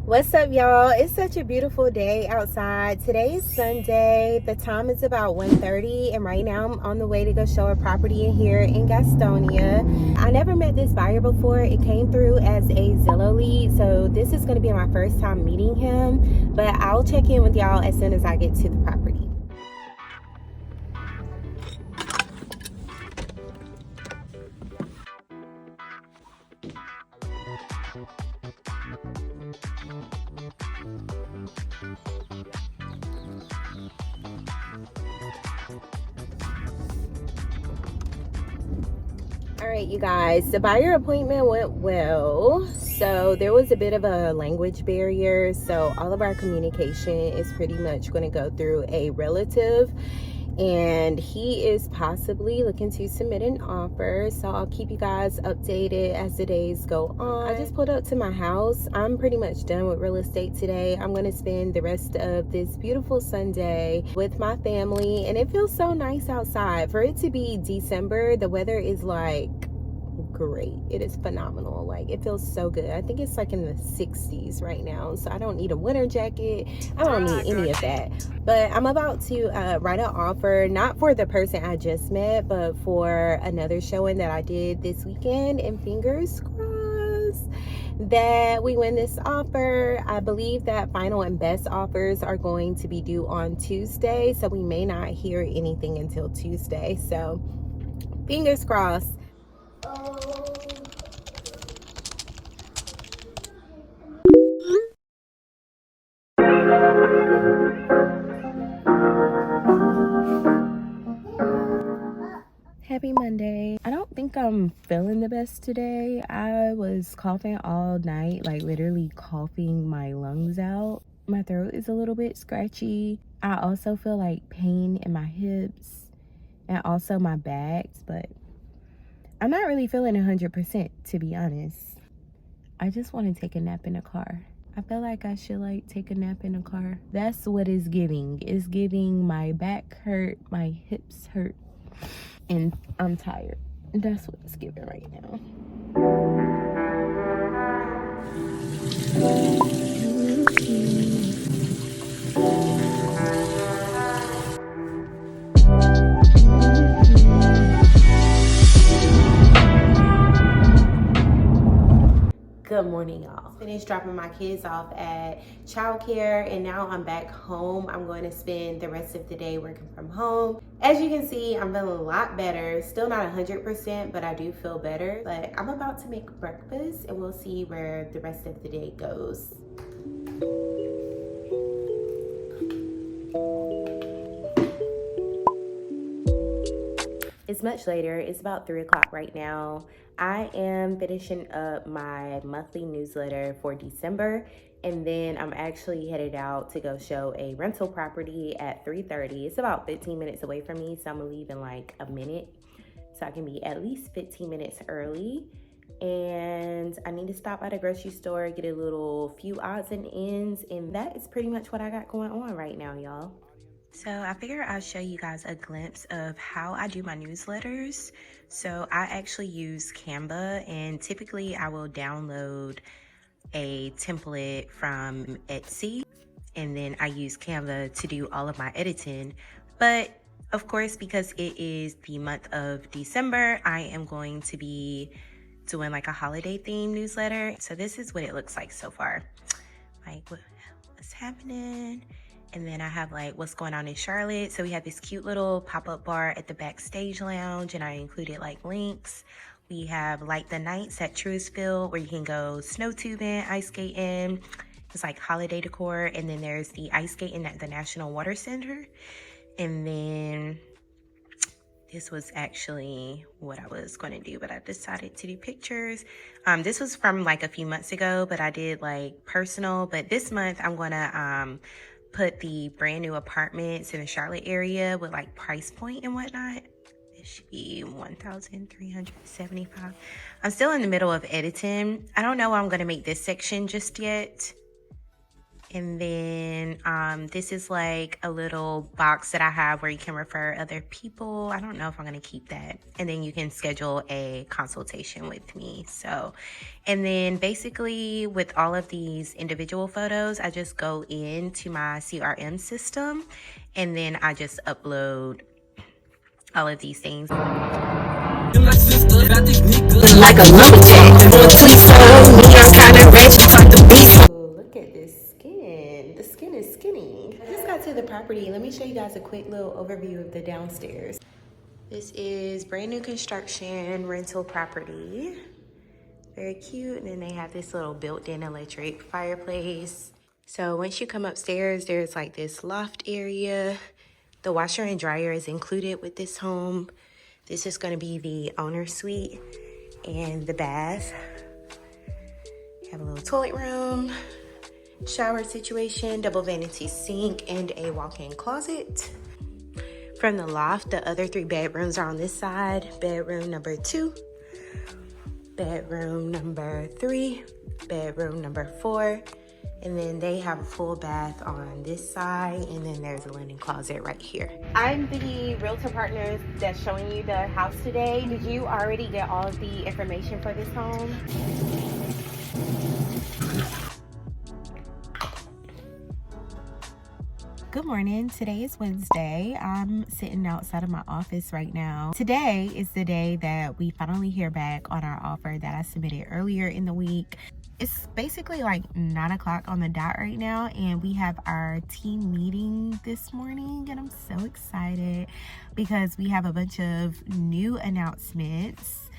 What's up, y'all? It's such a beautiful day outside. Today is Sunday. The time is about 1:30, and right now I'm on the way to go show a property in here in Gastonia. I never met this buyer before. It came through as a Zillow lead, so this is going to be my first time meeting him, but I'll check in with y'all as soon as I get to the property. All right, you guys, the buyer appointment went well. So there was a bit of a language barrier. So all of our communication is pretty much going to go through a relative. And he is possibly looking to submit an offer. So I'll keep you guys updated as the days go on. I just pulled up to my house. I'm pretty much done with real estate today. I'm going to spend the rest of this beautiful Sunday with my family. And it feels so nice outside. For it to be December, the weather is like great. It is phenomenal. Like, it feels so good. I think it's like in the 60s right now, so I don't need a winter jacket. I don't need any of that. But I'm about to write an offer, not for the person I just met, but for another showing that I did this weekend, and fingers crossed that we win this offer. I believe that final and best offers are going to be due on Tuesday, so we may not hear anything until Tuesday. So fingers crossed. Happy Monday. I don't think I'm feeling the best today. I was coughing all night, like literally coughing my lungs out. My throat is a little bit scratchy. I also feel like pain in my hips and also my backs, but I'm not really feeling 100%, to be honest. I just want to take a nap in the car. I feel like I should like take a nap in the car. That's what it's giving. It's giving my back hurt, my hips hurt, and I'm tired. That's what it's giving right now. Good morning, y'all. Finished dropping my kids off at childcare, and now I'm back home. I'm going to spend the rest of the day working from home. As you can see, I'm feeling a lot better. Still not 100%, but I do feel better. But I'm about to make breakfast, and we'll see where the rest of the day goes. It's much later. It's about 3 o'clock right now. I am finishing up my monthly newsletter for December, and then I'm actually headed out to go show a rental property at 3:30. It's about 15 minutes away from me, so I'm gonna leave in like a minute so I can be at least 15 minutes early. And I need to stop by the grocery store, get a little few odds and ends, and that is pretty much what I got going on right now, y'all. So I figured I'll show you guys a glimpse of how I do my newsletters. So I actually use Canva, and typically I will download a template from Etsy, and then I use Canva to do all of my editing. But of course, because it is the month of December, I am going to be doing like a holiday themed newsletter. So this is what it looks like so far. Like what's happening. And then I have like what's going on in Charlotte. So we have this cute little pop-up bar at the backstage lounge, and I included like links. We have like the nights at Truisville where you can go snow tubing, ice skating. It's like holiday decor. And then there's the ice skating at the National Water Center. And then this was actually what I was going to do, but I decided to do pictures. This was from like a few months ago, but I did like personal. But this month I'm going to put the brand new apartments in the Charlotte area with like price point and whatnot. It should be $1,375. I'm still in the middle of editing. I don't know how I'm gonna make this section just yet. And then this is like a little box that I have where you can refer other people. I don't know if I'm gonna keep that. And then you can schedule a consultation with me. So, and then basically with all of these individual photos, I just go into my CRM system and then I just upload all of these things. Like a lumberjack, on tweets, so neon's kinda ratchet, like the beast. Look at this skin. The skin is skinny. I just got to the property. Let me show you guys a quick little overview of the downstairs. This is brand new construction rental property. Very cute. And then they have this little built-in electric fireplace. So once you come upstairs, there's like this loft area. The washer and dryer is included with this home. This is going to be the owner's suite and the bath. Have a little toilet room, shower situation, double vanity sink, and a walk-in closet. From the loft, the other 3 bedrooms are on this side. Bedroom number 2, bedroom number 3, bedroom number 4. And then they have a full bath on this side, and then there's a linen closet right here. I'm the realtor partner that's showing you the house today. Did you already get all of the information for this home? Good morning. Today is Wednesday. I'm sitting outside of my office right now. Today is the day that we finally hear back on our offer that I submitted earlier in the week. It's basically like 9 o'clock on the dot right now, and we have our team meeting this morning, and I'm so excited because we have a bunch of new announcements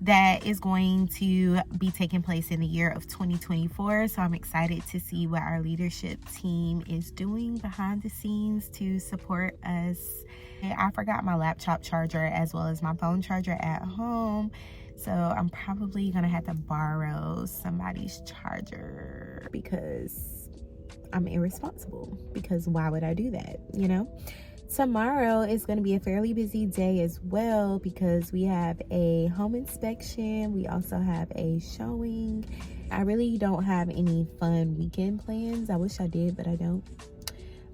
that is going to be taking place in the year of 2024. So I'm excited to see what our leadership team is doing behind the scenes to support us. I forgot my laptop charger as well as my phone charger at home, so I'm probably gonna have to borrow somebody's charger because I'm irresponsible. Because why would I do that, you know? Tomorrow is going to be a fairly busy day as well because we have a home inspection. We also have a showing. I really don't have any fun weekend plans. I wish I did, but I don't.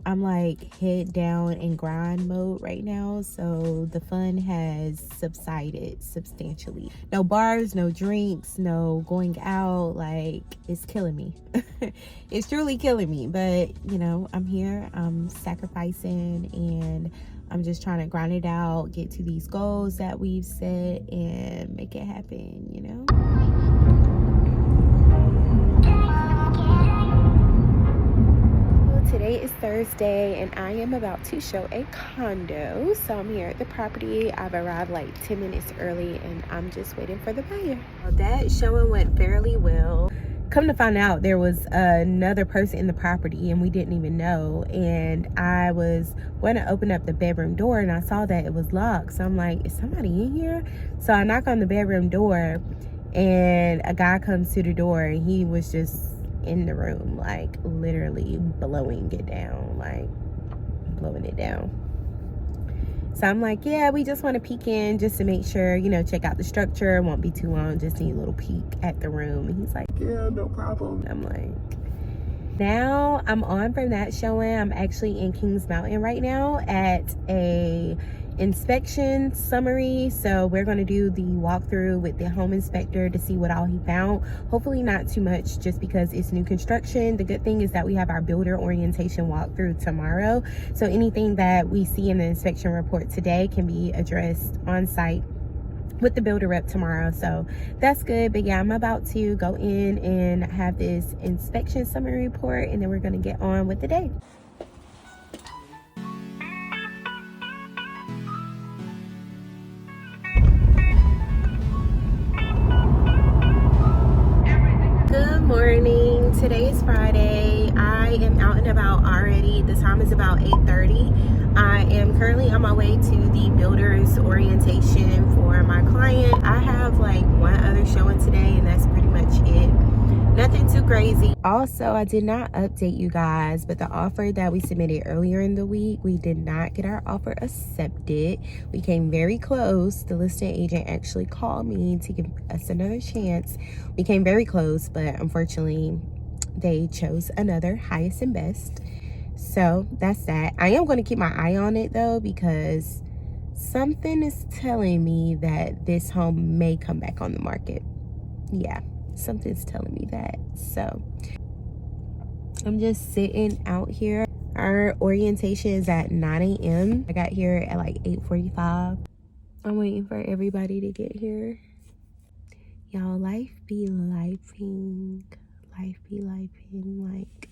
I'm like head down in grind mode right now, so the fun has subsided substantially. No bars, no drinks, no going out. Like, it's killing me. It's truly killing me, but you know, I'm here, I'm sacrificing, and I'm just trying to grind it out, get to these goals that we've set and make it happen, you know. Today is Thursday and I am about to show a condo. So I'm here at the property. I've arrived like 10 minutes early and I'm just waiting for the buyer. That showing went fairly well. Come to find out, there was another person in the property and we didn't even know. And I was going to open up the bedroom door and I saw that it was locked. So I'm like, is somebody in here? So I knock on the bedroom door and a guy comes to the door and he was just in the room, like literally blowing it down, like blowing it down. So I'm like, yeah, we just want to peek in just to make sure, you know, check out the structure. It won't be too long, just need a little peek at the room. And he's like, yeah, no problem. I'm like, now I'm on from that showing. I'm actually in Kings Mountain right now at a inspection summary. So we're going to do the walkthrough with the home inspector to see what all he found. Hopefully not too much, just because it's new construction. The good thing is that we have our builder orientation walkthrough tomorrow, so anything that we see in the inspection report today can be addressed on site with the builder rep tomorrow. So that's good. But yeah, I'm about to go in and have this inspection summary report, and then we're going to get on with the day. Good morning. Today is Friday. I am out and about already. The time is about 8:30. I am currently on my way to the builder's orientation for my client. I have like one other showing today and that's pretty much it. Nothing too crazy. Also, I did not update you guys, but the offer that we submitted earlier in the week, we did not get our offer accepted. We came very close. The listing agent actually called me to give us another chance. We came very close, but unfortunately they chose another highest and best. So that's that. I am going to keep my eye on it though, because something is telling me that this home may come back on the market. Yeah, something's telling me that. So I'm just sitting out here. Our orientation is at 9 a.m. I got here at like 8:45. I'm waiting for everybody to get here. Y'all, life be lifing. Life be lifing. Like,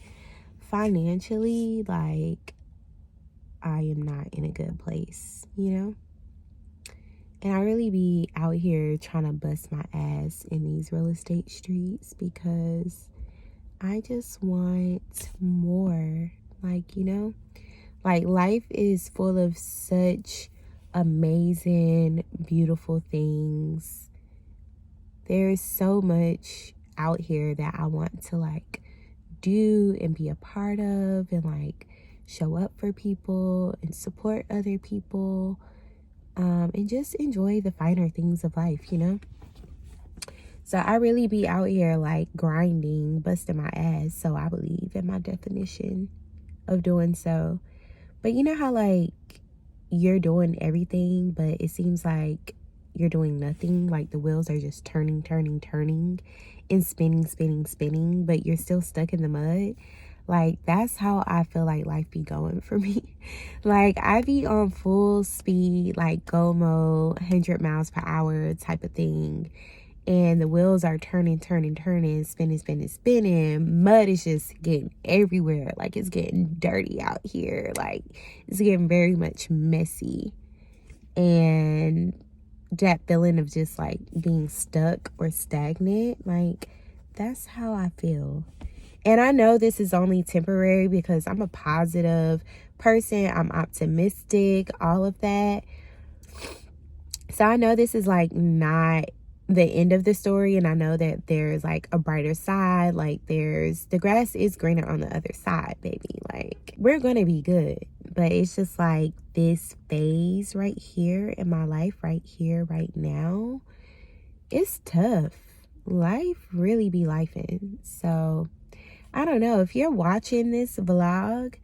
financially, like, I am not in a good place, you know? And I really be out here trying to bust my ass in these real estate streets because I just want more. Like, you know? Like, life is full of such amazing, beautiful things. There's so much out here that I want to, like, do and be a part of and, like, show up for people and support other people, and just enjoy the finer things of life, you know? So I really be out here, like, grinding, busting my ass, so I believe in my definition of doing so. But you know how, like, you're doing everything, but it seems like you're doing nothing? Like, the wheels are just turning, and spinning, but you're still stuck in the mud. Like, that's how I feel like life be going for me. Like, I be on full speed, like, go mode, 100 miles per hour type of thing. And the wheels are turning, spinning. Mud is just getting everywhere. Like, it's getting dirty out here. Like, it's getting very much messy. And that feeling of just, like, being stuck or stagnant, like, that's how I feel. And I know this is only temporary because I'm a positive person. I'm optimistic, all of that. So I know this is, like, not the end of the story, and I know that there's, like, a brighter side. Like, the grass is greener on the other side, baby. Like, we're gonna be good. But it's just like this phase right here in my life, right here, right now, it's tough. Life really be lifing. So I don't know, if you're watching this vlog,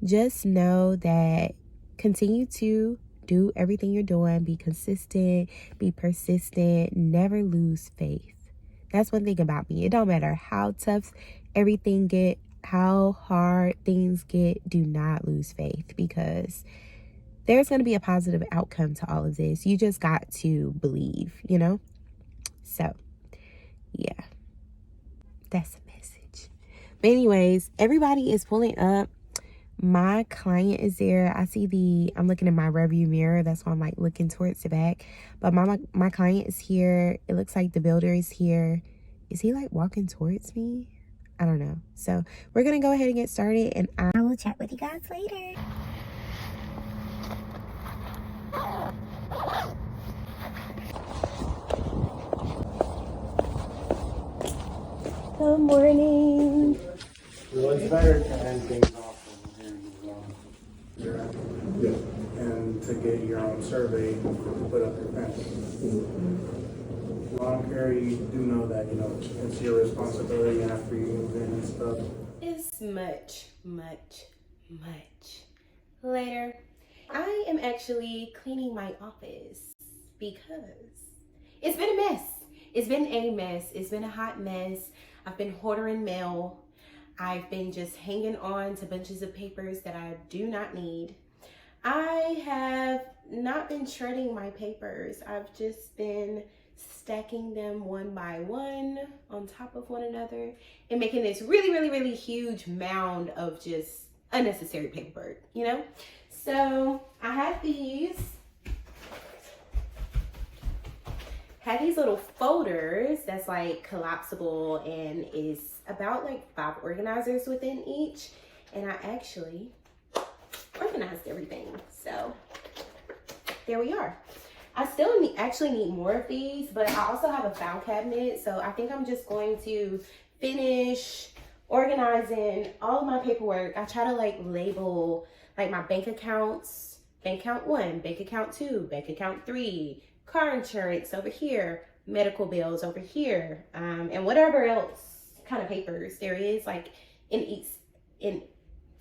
just know that continue to do everything you're doing. Be consistent, be persistent, never lose faith. That's one thing about me. It don't matter how tough everything get, how hard things get, do not lose faith, because there's going to be a positive outcome to all of this. You just got to believe, you know? So, yeah, that's a message. But anyways, everybody is pulling up. My client is there. I'm looking in my rearview mirror. That's why I'm, like, looking towards the back. But my client is here. It looks like the builder is here. Is he, like, walking towards me? I don't know. So we're going to go ahead and get started, and I will chat with you guys later. Good morning. It's better to end things off over here as well. Yeah. And to get your own survey to put up your fence. Lawn care, you do know that, you know, it's your responsibility after you move in and stuff. It's much later. I am actually cleaning my office because it's been a mess. It's been a hot mess. I've been hoarding mail. I've been just hanging on to bunches of papers that I do not need. I have not been shredding my papers. I've just been stacking them one by one on top of one another and making this really huge mound of just unnecessary paperwork, you know? So I have these little folders that's, like, collapsible, and is about, like, 5 organizers within each, and I actually organized everything. So there we are. I still actually need more of these, but I also have a file cabinet, so I think I'm just going to finish organizing all of my paperwork. I try to, like, label, like, my bank accounts: bank account 1, bank account 2, bank account 3, car insurance over here, medical bills over here, and whatever else kind of papers there is, like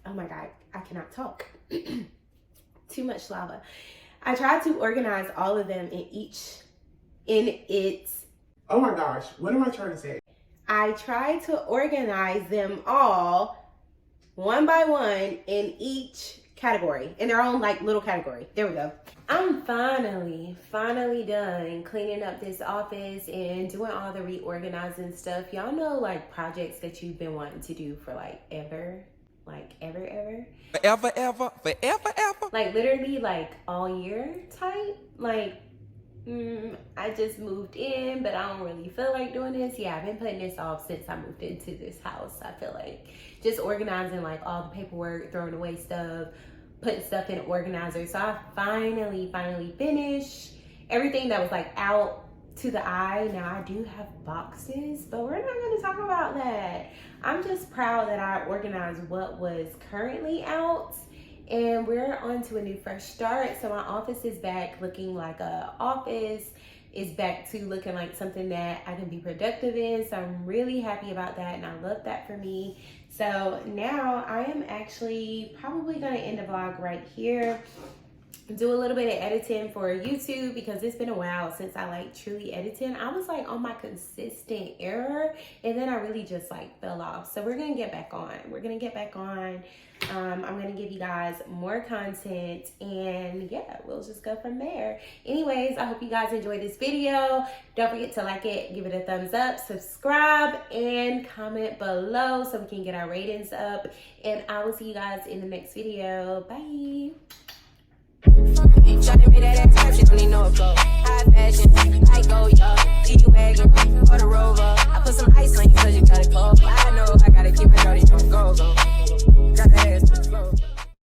oh my God, I cannot talk. Too much lava. I tried to organize all of them oh my gosh, what am I trying to say? I tried to organize them all one by one in each category, in their own like little category. There we go. I'm finally done cleaning up this office and doing all the reorganizing stuff. Y'all know like projects that you've been wanting to do for like ever. Forever. Like literally like all year type. Like, I just moved in, but I don't really feel like doing this. Yeah, I've been putting this off since I moved into this house. I feel like just organizing like all the paperwork, throwing away stuff, putting stuff in an organizer. So I finally finished everything that was like out to the eye. Now I do have boxes, but we're not going to talk about that. I'm just proud that I organized what was currently out, and we're on to a new fresh start. So my office is back looking like a office. It's back to looking like something that I can be productive in. So I'm really happy about that, and I love that for me. So now I am actually probably gonna end the vlog right here. Do a little bit of editing for YouTube because it's been a while since I like truly editing. I was like on my consistent error, and then I really just like fell off. So we're gonna get back on. I'm gonna give you guys more content, and yeah, we'll just go from there. Anyways, I hope you guys enjoyed this video. Don't forget to like it, give it a thumbs up, subscribe, and comment below so we can get our ratings up. And I will see you guys in the next video. Bye. Shawty made that type, she don't need no flow. High fashion, I go, y'all. G-Wagon, or the Rover. I put some ice on you cause you got it cold. I know I gotta keep it dirty, don't go. Got the ass to the floor.